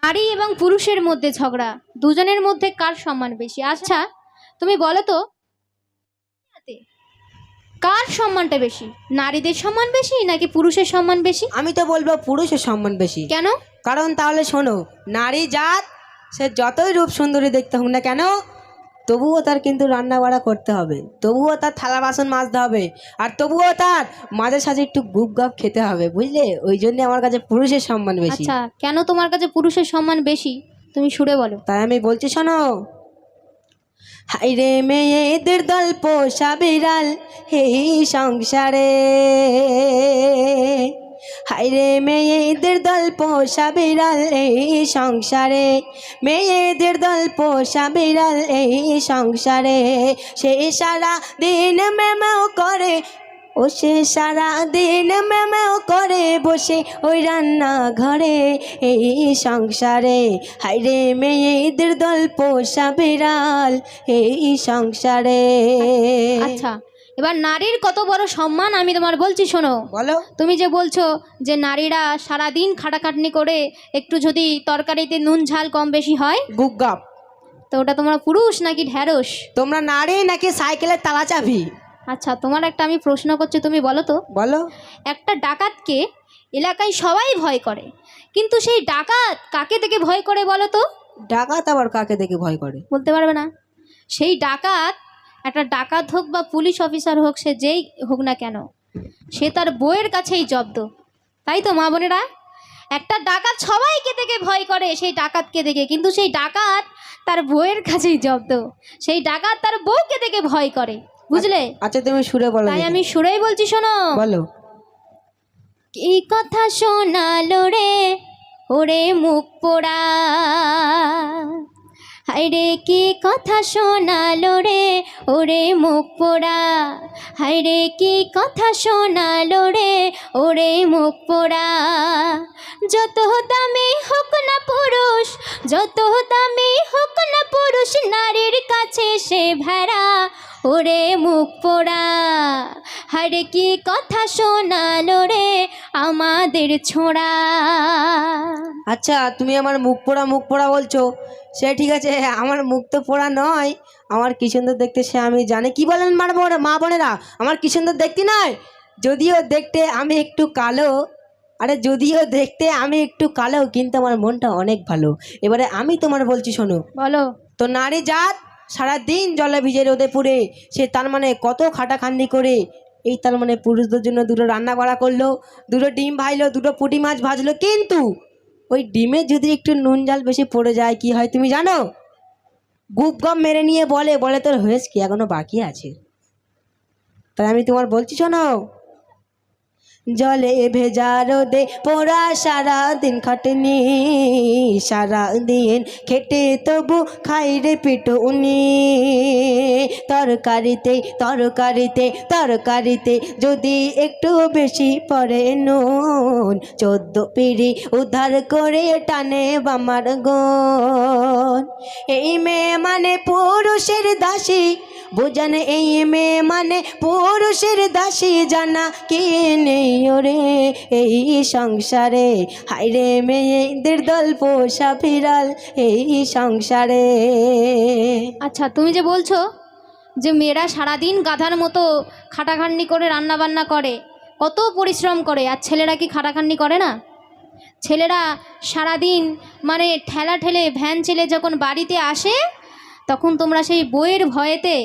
নারী এবং পুরুষের মধ্যে ঝগড়া, দুজনের মধ্যে কার সম্মান বেশি? আচ্ছা তুমি বলো তো, কার সম্মানটা বেশি? নারীদের সম্মান বেশি নাকি পুরুষের সম্মান বেশি? আমি তো বলবো পুরুষের সম্মান বেশি। কেন? কারণ তাহলে শোনো, নারী জাত সে যতই রূপ সুন্দরী দেখতে হোক না কেন, তবুও তার কিন্তু রান্না বাড়া করতে হবে, তবুও তার থালা বাসন মাজতে হবে, আর তবুও তার মাঝে সাঝে একটু গুপ গাপ খেতে হবে, বুঝলে? ওই জন্য আমার কাছে পুরুষের সম্মান বেশি। আচ্ছা কেন তোমার কাছে পুরুষের সম্মান বেশি তুমি সুরে বলো। তাই আমি বলছি শোনো, হাইরে মেয়েদের দল পোষা বিড়াল এই সংসারে, হাইরে মেয়েদের দল পোষা বিড়াল এই সংসারে, মেয়েদের দল পোষা বিড়াল এই সংসারে, সে সারা দিন মেমেও করে, ও সে সারা দিন মেমেও করে বসে ওই রান্না ঘরে এই সংসারে, হাইরে মেয়েদের দল পোষা বিড়াল এই সংসারে। আচ্ছা এবার নারীর কত বড় সম্মান আমি তোমার বলছি শোনো। বলো। তুমি যে বলছো যে নারীরা সারাদিন খাটাখাটনি করে একটু যদি তরকারিতে নুন ঝাল কম বেশি হয় গুপ গাপ, তো ওটা তোমরা পুরুষ নাকি ঢ্যাঁড়স? তোমরা নারী নাকি সাইকেলের তালা চাবি? আচ্ছা তোমার একটা আমি প্রশ্ন করছি, তুমি বলো তো। বলো। একটা ডাকাতকে এলাকায় সবাই ভয় করে, কিন্তু সেই ডাকাত কাকে দেখে ভয় করে বলো তো? ডাকাত আবার কাকে দেখে ভয় করে? বলতে পারবে না? সেই ডাকাত, একটা ডাকাত হোক বা পুলিশ অফিসার হোক, সে যেই হোক না কেন, সে তার বউয়ের কাছেই জব্দ। তাই তো মা বোনেরা? একটা ডাকাত সবাইকে দেখে ভয় করে সেই ডাকাতকে দেখে, কিন্তু সেই ডাকাত তার বউয়ের কাছেই জব্দ। সেই ডাকাত তার বউকে দেখে ভয় করে, বুঝলে? আচ্ছা তুমি সুরে বলো। তাই আমি সুরেই বলছি শোনো। বলো। কি কথা শোনালো রে ওরে মুখ পোড়া, হায়রে কি কথা শোনালো রে ওরে মুখ পোড়া, হায়রে কি কথা শোনালো রে ওরে মুখ পোড়া, যত দামি হোক না পুরুষ, যত দামি হোক না পুরুষ, নারীর কাছে সে ভেড়া ওরে মুখ পোড়া, হায়রে কি কথা শোনালো রে আমাদের ছোড়া। আচ্ছা তুমি আমার মুখ পোড়া বলছো, সে ঠিক আছে, আমার মুখ তো পোড়া নয়, আমার কি সুন্দর দেখতে সে আমি জানি। কি বলেন মা বোনেরা, আমার কি সুন্দর দেখতে নয়? যদিও দেখতে আমি একটু কালো, আরে যদিও দেখতে আমি একটু কালো, কিন্তু আমার মনটা অনেক ভালো। এবারে আমি তোমার বলছি শোনো। বলো। তো নারী জাত সারাদিন জলে ভিজে রোদে পুড়ে, সে তার মানে কত খাটাখান্নি করে, এই তার মানে পুরুষদের জন্য দুটো রান্না বাড়া করলো, দুটো ডিম ভাজলো, দুটো পুঁটি মাছ ভাজলো, কিন্তু ওই ডিমে যদি একটু নুন ঝাল বেশি পড়ে যায় কি হয় তুমি জানো? গুপ গপ মেরে নিয়ে বলে বলে তোর হয়েছে কি, এখনো বাকি আছে। তাই আমি তোমার বলছি শোনো, জলে ভেজা রোদে পোড়া সারা দিন খাটনি, সারা দিন খেটে তবু খাই রে পিটুনি, তরকারিতে তরকারিতে তরকারিতে যদি একটু বেশি পড়ে নুন, 14 পিঁড়ি উদ্ধার করে টানে বামার গুণ। এই মেয়ে মানে পুরুষের দাসী, বুঝান এই মেয়ে মানে পুরুষের দাসী, জানা কি নেই ওরে এই সংসারে, হায়রে মেয়েদের দল পোষা বিড়াল এই সংসারে। আচ্ছা তুমি যে বলছো যে মেয়েরা সারাদিন গাধার মতো খাটাখাটনি করে রান্না বান্না করে, কত পরিশ্রম করে, আর ছেলেরা কি খাটাখাটনি করে না? ছেলেরা সারাদিন মানে ঠেলা ঠেলে ভ্যান চেলে যখন বাড়িতে আসে, তখন তোমরা সেই বউয়ের ভয়েতে,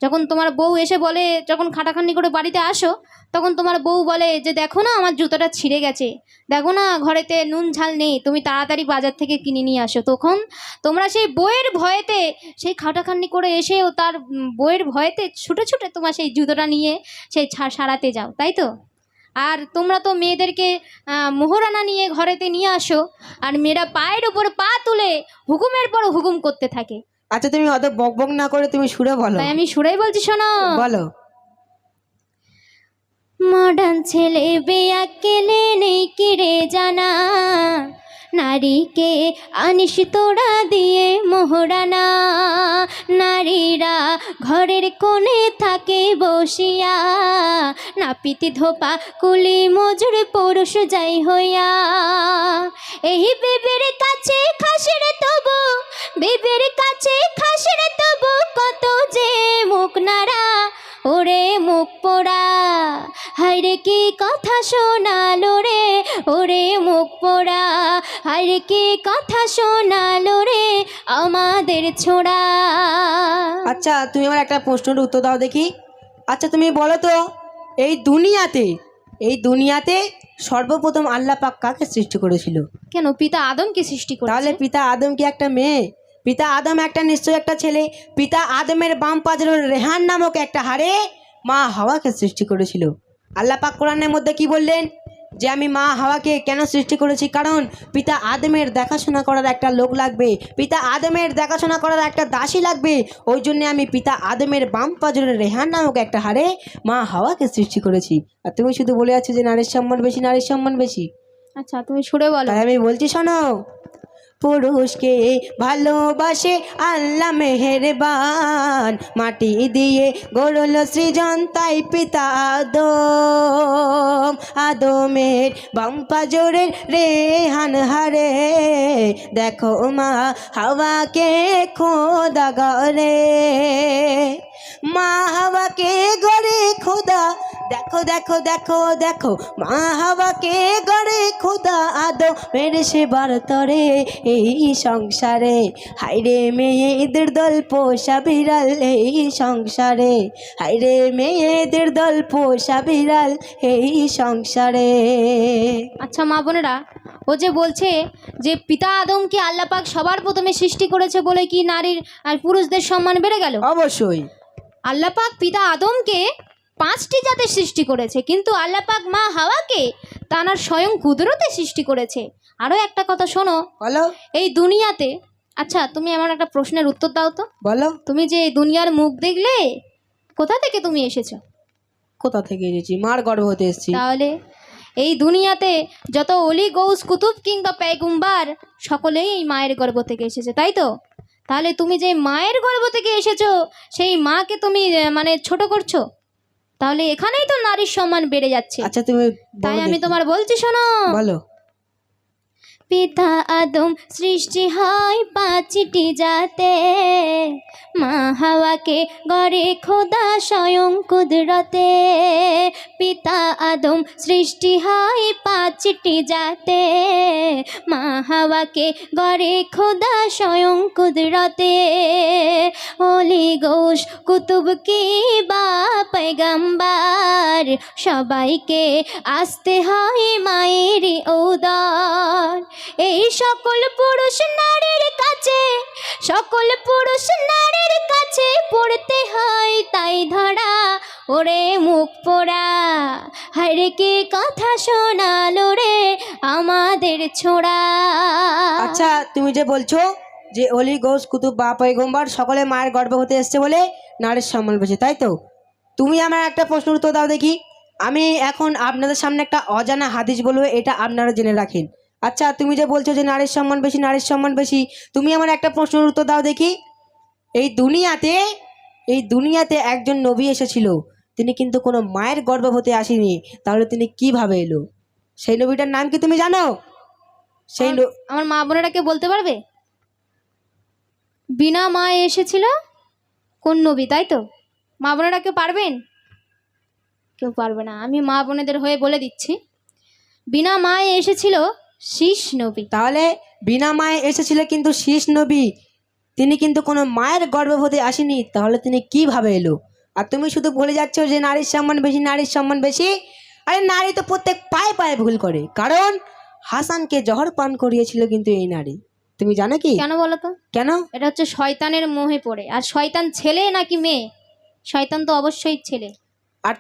যখন তোমার বউ এসে বলে, যখন খাটাখাটনি করে বাড়িতে আসো, তখন তোমার বউ বলে যে দেখো না আমার জুতোটা ছিঁড়ে গেছে, দেখো না ঘরেতে নুন ঝাল নেই, তুমি তাড়াতাড়ি বাজার থেকে কিনে নিয়ে আসো। তখন তোমরা সেই বউয়ের ভয়েতে, সেই খাটাখাটনি করে এসেও তার বউয়ের ভয়েতে ছুটে ছুটে তোমার সেই জুতোটা নিয়ে সেই সারাতে যাও, তাই তো? আর তোমরা তো মেয়েদেরকে মোহরানা নিয়ে ঘরেতে নিয়ে আসো, আর মেয়েরা পায়ের উপর পা তুলে হুকুমের পর হুকুম করতে থাকে। আচ্ছা তুমি অত বকবক না করে তুমি সুরে বলো। তাই আমি সুরেই বলছি শোনো। বলো। মডার্ন ছেলে বেয়াক্কেলে নেই কিরে জানা, নারীকে আনিস তোরা দিয়ে মোহরানা, নারীরা ঘরের কোণে থাকে বসিয়া, নাপিতি ধোপা কুলি মজুর পুরুষ যাই হইয়া, এই বেবের কাছে কাছে খাসের তবু কত যে মুখ নাড়া, ওরে মুখ পোড়া, হায়রে কি কথা শোনালো রে, ওরে মুখ পোড়া, হায়রে কি কথা শোনালো রে আমাদের ছোড়া। আচ্ছা তুমি আমার একটা প্রশ্নের উত্তর দাও দেখি। আচ্ছা তুমি বলো তো, এই দুনিয়াতে সর্বপ্রথম আল্লাহ পাক কাকে সৃষ্টি করেছিল? কেন পিতা আদমকে সৃষ্টি তাহলে করেছে? পিতা আদম কি একটা মেয়ে? পিতা আদম একটা নিশ্চয় একটা ছেলে। পিতা আদমের বাম পাজর রেহান নামক একটা হাড়ে মা হাওয়াকে সৃষ্টি করেছিল। আল্লাহ পাক কোরআনের মধ্যে কি বললেন? যে আমি মা হাওয়াকে কেন সৃষ্টি করেছি? কারণ পিতা আদমের দেখাশোনা করার একটা লোক লাগবে, পিতা আদমের দেখাশোনা করার একটা দাসী লাগবে। ওই জন্য আমি পিতা আদমের বাম পাজরের রেহান নামক একটা হাড়ে মা হাওয়াকে সৃষ্টি করেছি। আর তুমি শুধু বলে আছো যে নারীর সম্মান বেশি, নারীর সম্মান বেশি। আচ্ছা তুমি সুরে বলো। তাই আমি বলছি শোনো, পুরুষকে ভালোবাসে আল্লাহ মেহেরবান, মাটি দিয়ে গড়ল সৃজন তাই পিতা আদম, আদমের বাম পাজরের রেহান হারে দেখো মা হাওয়াকে খোদা গড়ে, মা হাওয়াকে গড়ে খোদা, দেখো দেখো দেখো দেখো মা হাওয়াকে গড়ে খোদা আদমের সেবার তরে এই সংসারে, হায়রে মেয়েদের দল পোষা বিড়াল এই সংসারে, হায়রে মেয়েদের দল পোষা বিড়াল এই সংসারে। আচ্ছা মা বোনেরা, ও যে বলছে যে পিতা আদমকে আল্লাহ পাক সবার প্রথমে সৃষ্টি করেছে বলে কি নারীর আর পুরুষদের সম্মান বেড়ে গেল? অবশ্যই আল্লাহ পাক পিতা আদমকে 5টি জাতের সৃষ্টি করেছে, কিন্তু আল্লাহ পাক মা হাওয়াকে তানার স্বয়ং কুদরতে সৃষ্টি করেছে। আরও একটা কথা শোনো, বলো। এই দুনিয়াতে, আচ্ছা তুমি আমার একটা প্রশ্নের উত্তর দাও তো। বলো। তুমি যে এই দুনিয়ার মুখ দেখলে, কোথা থেকে তুমি এসেছো? কোথা থেকে এসেছি? মার গর্ভ হতে এসেছি। তাহলে এই দুনিয়াতে যত অলি গৌস কুতুব কিংবা পেগুম্বার সকলেই এই মায়ের গর্ভ থেকে এসেছে, তাই তো? তাহলে তুমি যে মায়ের গর্ভ থেকে এসেছো সেই মাকে তুমি মানে ছোট করছো, তাহলে এখানেই তো নারীর সম্মান বেড়ে যাচ্ছে। আচ্ছা তুমি তাই বলো আমি দেখি। তোমার বলছি শোনো। বলো। পিতা আদম সৃষ্টি হয় 5টি জাতে, মা হাওয়াকে গড়ে খোদা স্বয়ং কুদরতে। পিতা আদম সৃষ্টি হয় 5টি জাতে, মা হাওয়াকে গড়ে খোদা স্বয়ং কুদরতে। অলি গৌস কুতুব কি বা পেগম্বার সবাইকে আসতে হয় মায়েরই উদর। এই সকল পুরুষ নারীর কাছে, সকল পুরুষ নারীর কাছে পড়তে হয় তাই ধরা, ওরে মুখ পোড়া, হায়রে কি কথা শোনালো রে আমাদের ছোড়া। আচ্ছা তুমি যে বলছো যে অলি গৌস কুতুব বা পয়গম্বর সকলে মায়ের গর্ভে হতে এসছে বলে নারীর সম্মান বেশি, তাই তো? তুমি আমার একটা প্রশ্ন উত্তর দাও দেখি। আমি এখন আপনাদের সামনে একটা অজানা হাদিস বলবো, এটা আপনারা জেনে রাখেন। আচ্ছা তুমি যে বলছো যে নারীর সম্মান বেশি, নারীর সম্মান বেশি, তুমি আমার একটা প্রশ্নের উত্তর দাও দেখি। এই দুনিয়াতে একজন নবী এসেছিল, তিনি কিন্তু কোনো মায়ের গর্ভ হতে আসেনি, তাহলে তিনি কিভাবে এলো? সেই নবীটার নাম কি তুমি জানো? সেই আমার মা বোনেরা কেউ বলতে পারবে বিনা মায়ে এসেছিল কোন নবী? তাই তো মা বোনেরা কেউ পারবেন? কেউ পারবে না। আমি মা বোনেদের হয়ে বলে দিচ্ছি, বিনা মায়ে এসেছিল শীষ নবী। তাহলে বিনা মায়ে এসেছিল কিন্তু শীষ নবী, তিনি কিন্তু কোনো মায়ের গর্ভবতী আসেনি, তাহলে তিনি কিভাবে এলো? আর তুমি শুধু বলে যাচ্ছ যে নারীর সম্মান বেশি, নারীর সম্মান বেশি। আরে নারী তো প্রত্যেক পায়ে পায়ে ভুল করে, কারণ হাসানকে জহর পান করিয়েছিল কিন্তু এই নারী। তুমি জানো কি কেন বলো তো? কেন? এটা হচ্ছে শয়তানের মোহে পড়ে। আর শয়তান ছেলে নাকি মেয়ে? শয়তান তো অবশ্যই ছেলে। আর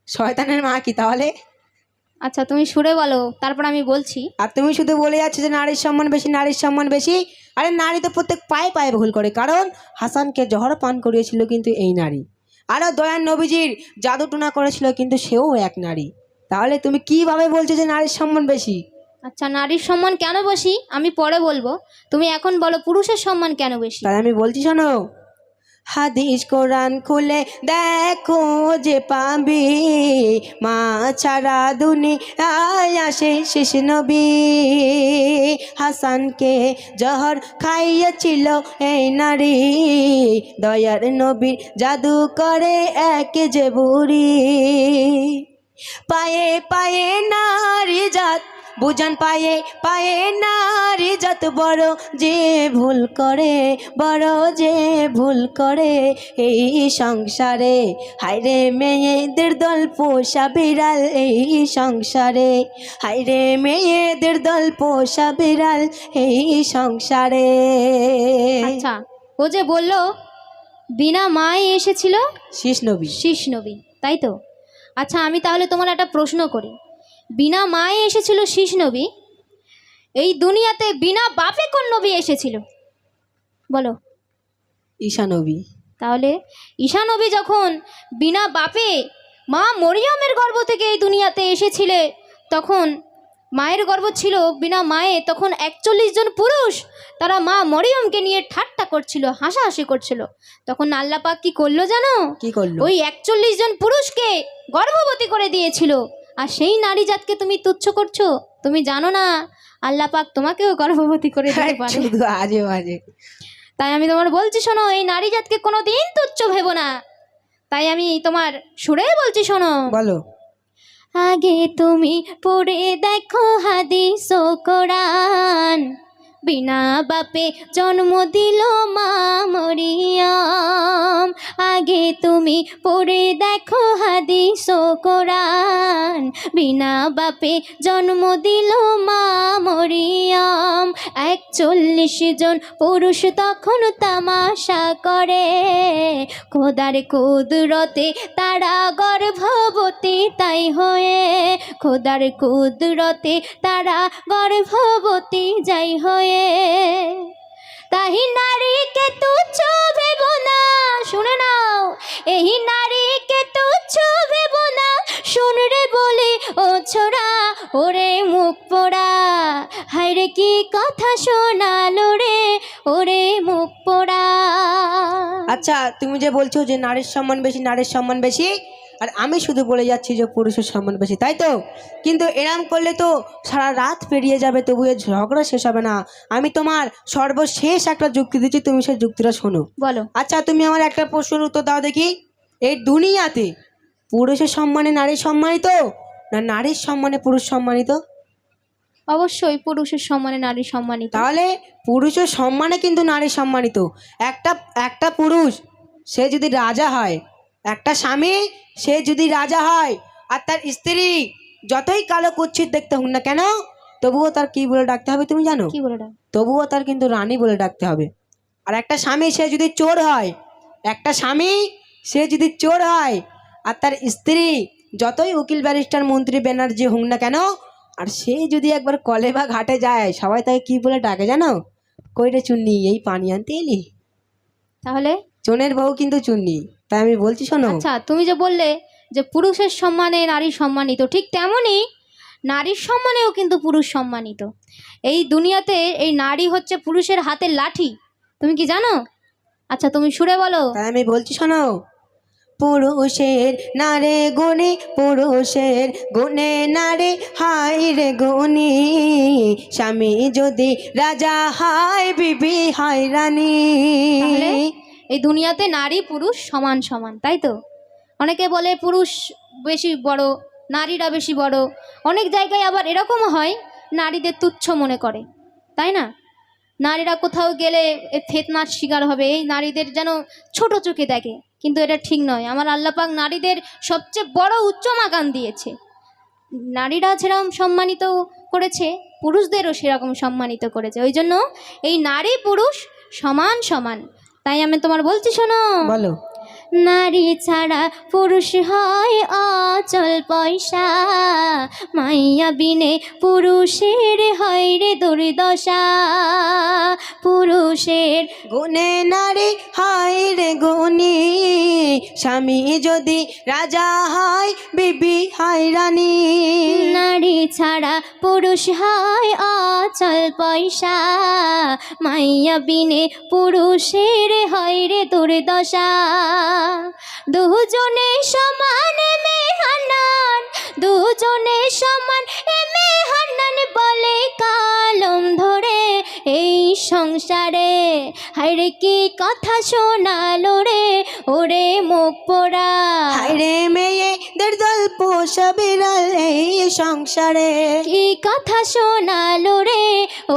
শয়তানের মা কি তাহলে? আচ্ছা তুমি সুরে বলো, তারপর আমি বলছি। আর তুমি শুধু বলে যাচ্ছ যে নারীর সম্মান বেশি, নারীর সম্মান বেশি। আরে নারী তো প্রত্যেক পায়ে পায়ে ভুল করে, কারণ হাসানকে জহর পান করিয়েছিল কিন্তু এই নারী। আরও দয়ান নবীজির জাদুটোনা করেছিল কিন্তু সেও এক নারী। তাহলে তুমি কিভাবে বলছো যে নারীর সম্মান বেশি? আচ্ছা নারীর সম্মান কেন বেশি আমি পরে বলবো, তুমি এখন বলো পুরুষের সম্মান কেন বেশি? তাই আমি বলছি শোনো, হাদিস কোরআন খুলে দেখো যে পাবি, মা ছাড়া দুনিয়ায় আসে শেষ নবী। হাসানকে জহর খাইয়েছিল এই নারী, দয়ার নবীর জাদু করে এক যে বুড়ি। পায়ে পায়ে নারী জাত বুঝান, পায়ে পায়ে নারী জাত বড় যে ভুল করে, বড় যে ভুল করে এই সংসারে। হায়রে মেয়েদের দল পোষা বিড়াল এই সংসারে, হায়রে মেয়েদের দল পোষা বিড়াল এই সংসারে। আচ্ছা, ও যে বললো বিনা মায়ে এসেছিল শীষ নবী। শীষ নবী, তাই তো? আচ্ছা, আমি তাহলে তোমার একটা প্রশ্ন করি। বিনা মায়ে এসেছিল শীষ নবী, এই দুনিয়াতে বিনা বাপে কোন নবী এসেছিল বলো? ঈশা নবী। তাহলে ঈশা নবী যখন বিনা বাপে মা মরিয়মের গর্ভ থেকে এই দুনিয়াতে এসেছিলে, তখন মায়ের গর্ভ ছিল বিনা মায়ে, তখন 41 জন পুরুষ তারা মা মরিয়মকে নিয়ে ঠাট্টা করছিল, হাসাহাসি করছিল। তখন আল্লাহ পাক কি করলো জানো? কি করলো? ওই 41 জন পুরুষকে গর্ভবতী করে দিয়েছিল। আর সেই নারী জাতকে তুমি তুচ্ছ করছো? তুমি জানো না আল্লাহ পাক তোমাকেও গর্ভবতী করে দিতে পারে। শুধু আজে বাজে। তাই আমি তোমার বলছি শোনো, এই নারী জাতকে কোনোদিন তুচ্ছ ভেবো না। তাই আমি তোমার সুরে বলছি শোনো। বলো। আগে তুমি পড়ে দেখো হাদিস ও কোরআন, বিনা বাপে জন্ম দিল মা মরিয়ম। আগে তুমি পড়ে দেখো হাদিস ও কোরআন, বিনা বাপে জন্ম দিল মা মরিয়ম। 41 জন পুরুষ তখন তামাশা করে, খোদার কুদরতে তারা গর্ভবতী তাই হয়ে, খোদার কুদরতে তারা গর্ভবতী যাই হয়ে। তাহি নারীকে তুচ্ছ ভেব না, শুনে নাও, এই নারীকে তুচ্ছ ভেব না। শুন রে বলে ও ছোড়া, ওরে মুখ পোড়া, হায়রে কি কথা শোনালো রে ওরে মুখ পোড়া। আচ্ছা, তুমি যে বলছো যে নারীর সম্মান বেশি, নারীর সম্মান বেশি, আর আমি শুধু বলে যাচ্ছি যে পুরুষের সম্মান বেশি, তাই তো? কিন্তু এরম করলে তো সারা রাত পেরিয়ে যাবে, তবু এর ঝগড়া শেষ হবে না। আমি তোমার সর্বশেষ একটা যুক্তি দিচ্ছি, তুমি সেই যুক্তিটা শোনো। বলো। আচ্ছা, তুমি আমার একটা প্রশ্নের উত্তর দাও দেখি। এই দুনিয়াতে পুরুষের সম্মানে নারী সম্মানিত, না নারীর সম্মানে পুরুষ সম্মানিত? অবশ্যই পুরুষের সম্মানে নারী সম্মানিত। তাহলে পুরুষের সম্মানে কিন্তু নারী সম্মানিত। একটা পুরুষ সে যদি রাজা হয়, একটা স্বামী সে যদি রাজা হয়, আর তার স্ত্রী যতই কালো কুচ্ছিত দেখতে হোক না কেন, তবুও তার কি বলে ডাকতে হবে তুমি জানো? কি বলে ডাক? তবুও তার কিন্তু রানী বলে ডাকতে হবে। আর একটা স্বামী সে যদি চোর হয়, একটা স্বামী সে যদি চোর হয়, আর তার স্ত্রী যতই উকিল ব্যারিস্টার মন্ত্রী ব্যানার্জি হোক না কেন, আর সে যদি একবার কলে বা ঘাটে যায়, সবাই তাকে কি বলে ডাকে জানো? কইরে চুন্নি, এই পানি আনতে এলি? তাহলে চোনের বউ কিন্তু চুন্নি। তাই আমি বলছি শোনো। আচ্ছা, তুমি যে বললে যে পুরুষের সম্মানে নারী সম্মানিত, ঠিক তেমনই নারীর সম্মানেও কিন্তু পুরুষ সম্মানিত। এই দুনিয়াতে এই নারী হচ্ছে পুরুষের হাতের লাঠি, তুমি কি জানো? আচ্ছা, তুমি সুরে বলো। তাই আমি বলছি শোনো। পুরুষের নারে গুণে, পুরুষের গুণে নারে হায় রে গুণী, স্বামী যদি রাজা হয় বিবি হয় রানী। তাহলে এই দুনিয়াতে নারী পুরুষ সমান সমান, তাই তো? অনেকে বলে পুরুষ বেশি বড়, নারীরা বেশি বড়। অনেক জায়গায় আবার এরকমও হয় নারীদের তুচ্ছ মনে করে, তাই না? নারীরা কোথাও গেলে ফিতনার শিকার হবে, এই নারীদের যেন ছোট চোখে দেখে, কিন্তু এটা ঠিক নয়। আমার আল্লাহ পাক নারীদের সবচেয়ে বড় উচ্চ মাকাম দিয়েছে। নারীরা যেরকম সম্মানিত করেছে, পুরুষদেরও সেরকম সম্মানিত করেছে। ওই জন্য এই নারী পুরুষ সমান সমান। তাই আমি তোমার বলছি শোনো। বলো। নারী ছাড়া পুরুষ হয় অচল পয়সা, মাইয়া বিনে পুরুষের হয় রে দুর্দশা। পুরুষের গুণে নারী হয় রে গুণী, স্বামী যদি রাজা হয় বিবি হয় রানী। নারী ছাড়া পুরুষ হয় অচল পয়সা, মাইয়া বিনে পুরুষের হয় রে দুর্দশা। দুজনে সমান মেহান্নান, দুজনে সমান মেহান্নান বলে কালম ধরে এই সংসারে। হায়রে কি কথা শোনালো রে ওরে মুখ পোড়া। হায়রে মেয়েদের দল পোষা বিড়াল এই সংসারে। কি কথা শোনালো রে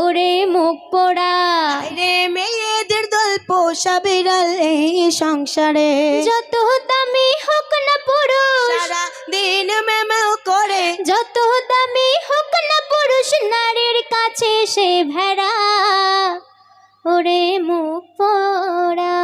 ওরে মুখ পোড়া। হায়রে মেয়েদের দল পোষা বিড়াল এই সংসারে। যত দামি হোক না পুরুষ, সারা দিন মেমেও করে। যত দামি হোক না পুরুষ, নারীর কাছে সে ভেড়া ওরে মুখ পোড়া।